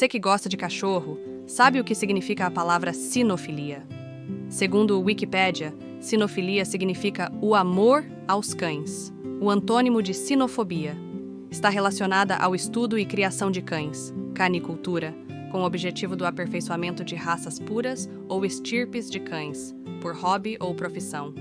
Você que gosta de cachorro, sabe o que significa a palavra sinofilia? Segundo o Wikipédia, sinofilia significa o amor aos cães, o antônimo de sinofobia. Está relacionada ao estudo e criação de cães, canicultura, com o objetivo do aperfeiçoamento de raças puras ou estirpes de cães, por hobby ou profissão.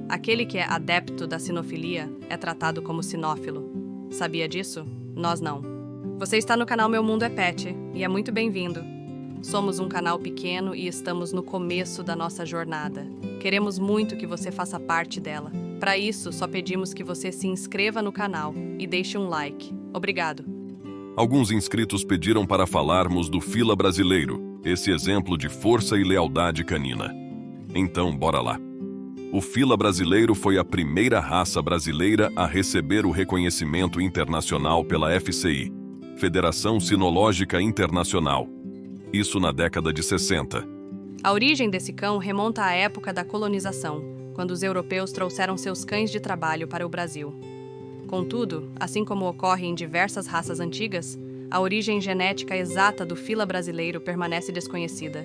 Aquele que é adepto da sinofilia é tratado como sinófilo. Sabia disso? Nós não. Você está no canal Meu Mundo é Pet e é muito bem-vindo. Somos um canal pequeno e estamos no começo da nossa jornada. Queremos muito que você faça parte dela. Para isso, só pedimos que você se inscreva no canal e deixe um like. Obrigado. Alguns inscritos pediram para falarmos do Fila brasileiro, esse exemplo de força e lealdade canina. Então, bora lá. O Fila brasileiro foi a primeira raça brasileira a receber o reconhecimento internacional pela FCI, Federação Sinológica Internacional. Isso na década de 60. A origem desse cão remonta à época da colonização, quando os europeus trouxeram seus cães de trabalho para o Brasil. Contudo, assim como ocorre em diversas raças antigas, a origem genética exata do Fila brasileiro permanece desconhecida.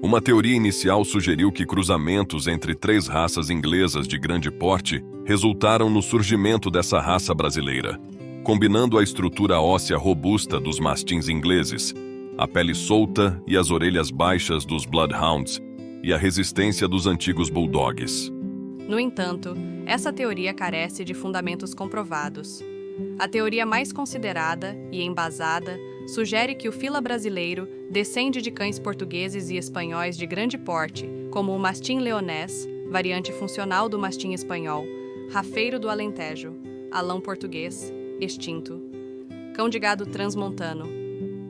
Uma teoria inicial sugeriu que cruzamentos entre 3 raças inglesas de grande porte resultaram no surgimento dessa raça brasileira, combinando a estrutura óssea robusta dos mastins ingleses, a pele solta e as orelhas baixas dos Bloodhounds e a resistência dos antigos Bulldogs. No entanto, essa teoria carece de fundamentos comprovados. A teoria mais considerada e embasada sugere que o Fila brasileiro descende de cães portugueses e espanhóis de grande porte, como o mastim leonês, variante funcional do mastim espanhol, rafeiro do Alentejo, alão português, extinto, cão de gado transmontano,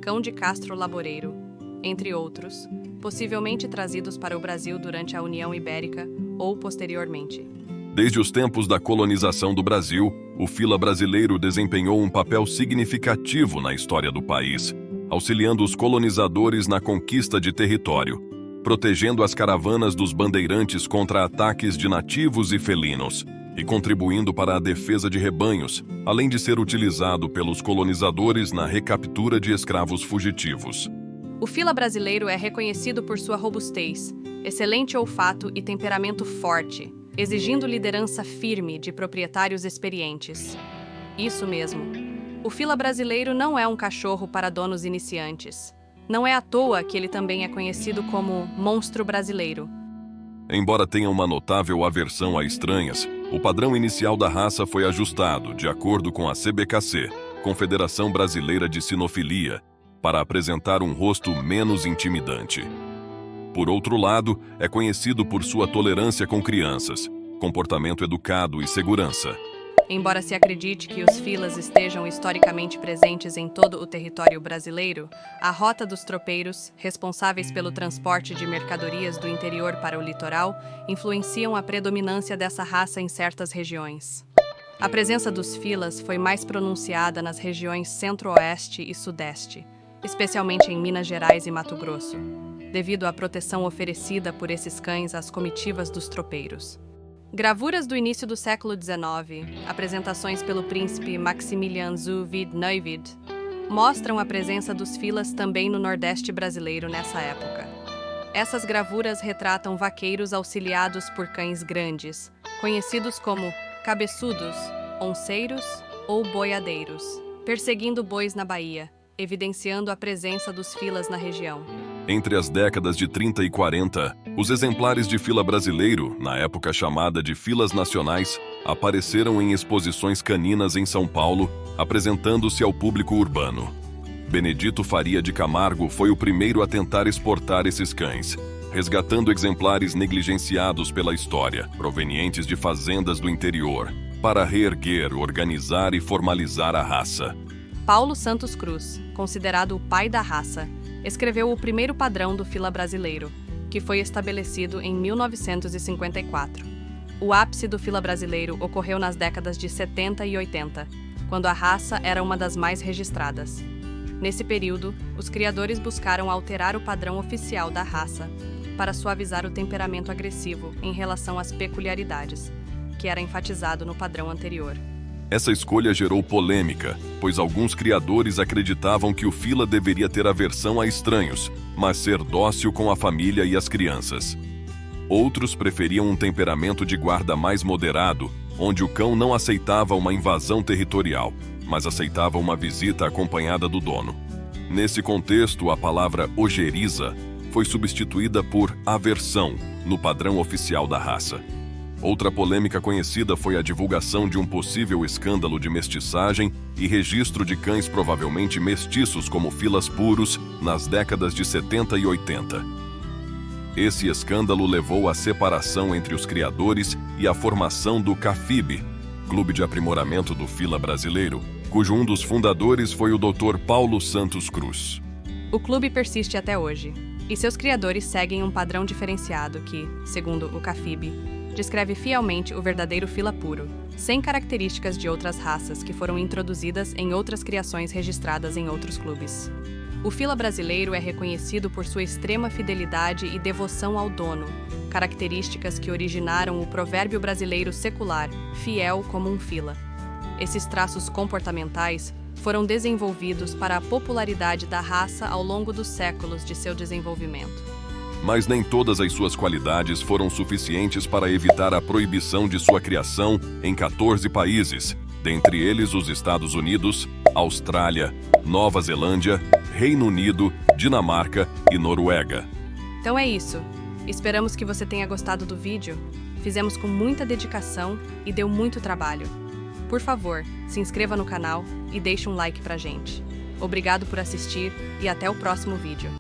cão de castro laboreiro, entre outros, possivelmente trazidos para o Brasil durante a União Ibérica ou posteriormente. Desde os tempos da colonização do Brasil, o Fila brasileiro desempenhou um papel significativo na história do país, auxiliando os colonizadores na conquista de território, protegendo as caravanas dos bandeirantes contra ataques de nativos e felinos, e contribuindo para a defesa de rebanhos, além de ser utilizado pelos colonizadores na recaptura de escravos fugitivos. O Fila brasileiro é reconhecido por sua robustez, excelente olfato e temperamento forte, exigindo liderança firme de proprietários experientes. Isso mesmo. O Fila brasileiro não é um cachorro para donos iniciantes. Não é à toa que ele também é conhecido como monstro brasileiro. Embora tenha uma notável aversão a estranhas, o padrão inicial da raça foi ajustado, de acordo com a CBKC, Confederação Brasileira de Sinofilia, para apresentar um rosto menos intimidante. Por outro lado, é conhecido por sua tolerância com crianças, comportamento educado e segurança. Embora se acredite que os filas estejam historicamente presentes em todo o território brasileiro, a rota dos tropeiros, responsáveis pelo transporte de mercadorias do interior para o litoral, influenciam a predominância dessa raça em certas regiões. A presença dos filas foi mais pronunciada nas regiões centro-oeste e sudeste, especialmente em Minas Gerais e Mato Grosso, devido à proteção oferecida por esses cães às comitivas dos tropeiros. Gravuras do início do século XIX, apresentações pelo príncipe Maximilian zu Wied-Neuwied, mostram a presença dos filas também no Nordeste brasileiro nessa época. Essas gravuras retratam vaqueiros auxiliados por cães grandes, conhecidos como cabeçudos, onceiros ou boiadeiros, perseguindo bois na Bahia, evidenciando a presença dos filas na região. Entre as décadas de 30 e 40, os exemplares de Fila brasileiro, na época chamada de Filas Nacionais, apareceram em exposições caninas em São Paulo, apresentando-se ao público urbano. Benedito Faria de Camargo foi o primeiro a tentar exportar esses cães, resgatando exemplares negligenciados pela história, provenientes de fazendas do interior, para reerguer, organizar e formalizar a raça. Paulo Santos Cruz, considerado o pai da raça, escreveu o primeiro padrão do Fila brasileiro, que foi estabelecido em 1954. O ápice do Fila brasileiro ocorreu nas décadas de 70 e 80, quando a raça era uma das mais registradas. Nesse período, os criadores buscaram alterar o padrão oficial da raça para suavizar o temperamento agressivo em relação às peculiaridades, que era enfatizado no padrão anterior. Essa escolha gerou polêmica, pois alguns criadores acreditavam que o fila deveria ter aversão a estranhos, mas ser dócil com a família e as crianças. Outros preferiam um temperamento de guarda mais moderado, onde o cão não aceitava uma invasão territorial, mas aceitava uma visita acompanhada do dono. Nesse contexto, a palavra ojeriza foi substituída por aversão, no padrão oficial da raça. Outra polêmica conhecida foi a divulgação de um possível escândalo de mestiçagem e registro de cães provavelmente mestiços como filas puros nas décadas de 70 e 80. Esse escândalo levou à separação entre os criadores e à formação do CAFIB, Clube de Aprimoramento do Fila Brasileiro, cujo um dos fundadores foi o Dr. Paulo Santos Cruz. O clube persiste até hoje, e seus criadores seguem um padrão diferenciado que, segundo o CAFIB, descreve fielmente o verdadeiro fila puro, sem características de outras raças que foram introduzidas em outras criações registradas em outros clubes. O fila brasileiro é reconhecido por sua extrema fidelidade e devoção ao dono, características que originaram o provérbio brasileiro secular, fiel como um fila. Esses traços comportamentais foram desenvolvidos para a popularidade da raça ao longo dos séculos de seu desenvolvimento. Mas nem todas as suas qualidades foram suficientes para evitar a proibição de sua criação em 14 países, dentre eles os Estados Unidos, Austrália, Nova Zelândia, Reino Unido, Dinamarca e Noruega. Então é isso. Esperamos que você tenha gostado do vídeo. Fizemos com muita dedicação e deu muito trabalho. Por favor, se inscreva no canal e deixe um like pra gente. Obrigado por assistir e até o próximo vídeo.